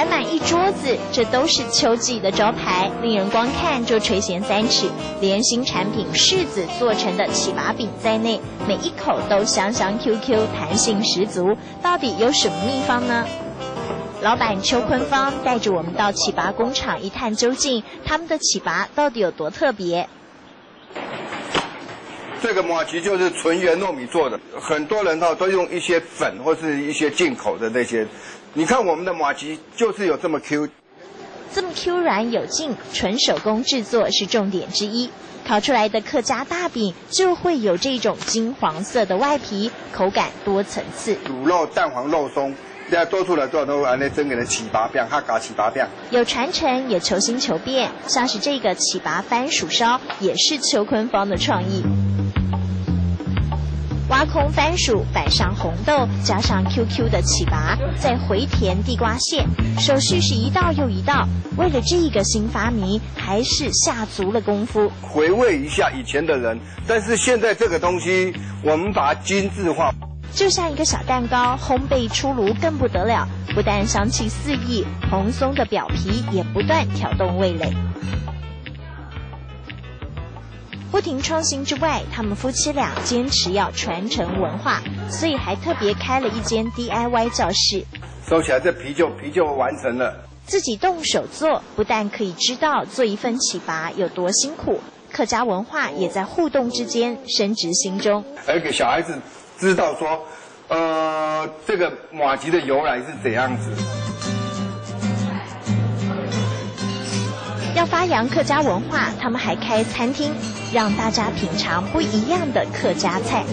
摆满一桌子，这都是秋季的招牌，令人光看就垂涎三尺。连新产品柿子做成的起拔饼在内，每一口都香香 QQ， 弹性十足。到底有什么秘方呢？老板邱坤芳带着我们到起拔工厂一探究竟，他们的起拔到底有多特别？这个麻糬就是纯原糯米做的，很多人都用一些粉或是一些进口的那些。你看我们的麻糬就是有这么 Q， 这么 Q 软有劲，纯手工制作是重点之一。烤出来的客家大饼就会有这种金黄色的外皮，口感多层次，卤肉、蛋黄、肉松。现在多出来都按那蒸给的起拔饼，哈嘎起拔饼。有传承，也求新求变，像是这个起拔番薯烧，也是邱坤芳的创意。挖空番薯，摆上红豆，加上 QQ 的起拔，再回填地瓜馅，手续是一道又一道。为了这个新发明，还是下足了功夫。回味一下以前的人，但是现在这个东西，我们把它精致化。就像一个小蛋糕，烘焙出炉更不得了，不但香气四溢，蓬松的表皮也不断挑动味蕾。不停创新之外，他们夫妻俩坚持要传承文化，所以还特别开了一间 DIY 教室。收起来，这皮就完成了。自己动手做，不但可以知道做一份起拔有多辛苦，客家文化也在互动之间深植心中，而给小孩子知道说，这个麻糬的由来是怎样子。要发扬客家文化，他们还开餐厅，让大家品尝不一样的客家菜。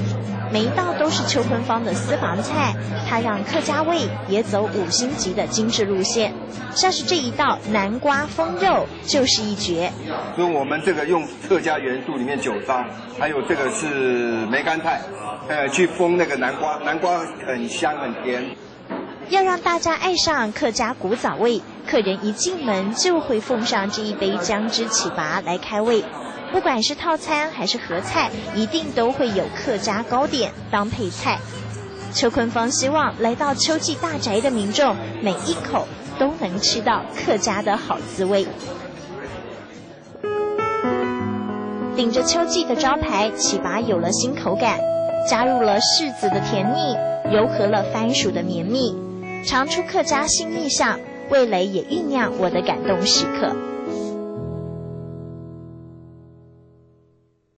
每一道都是邱坤芳的私房菜，他让客家味也走5星级的精致路线。像是这一道南瓜封肉就是一绝。所以我们这个用客家元素里面酒糟，还有这个是梅干菜，去封那个南瓜，南瓜很香很甜。要让大家爱上客家古早味，客人一进门就会奉上这一杯姜汁起拔来开胃。不管是套餐还是合菜，一定都会有客家糕点当配菜。邱坤芳希望来到秋季大宅的民众，每一口都能吃到客家的好滋味。顶着秋季的招牌，起拔有了新口感，加入了柿子的甜腻，糅合了番薯的绵密，尝出客家新意象，味蕾也酝酿我的感动时刻。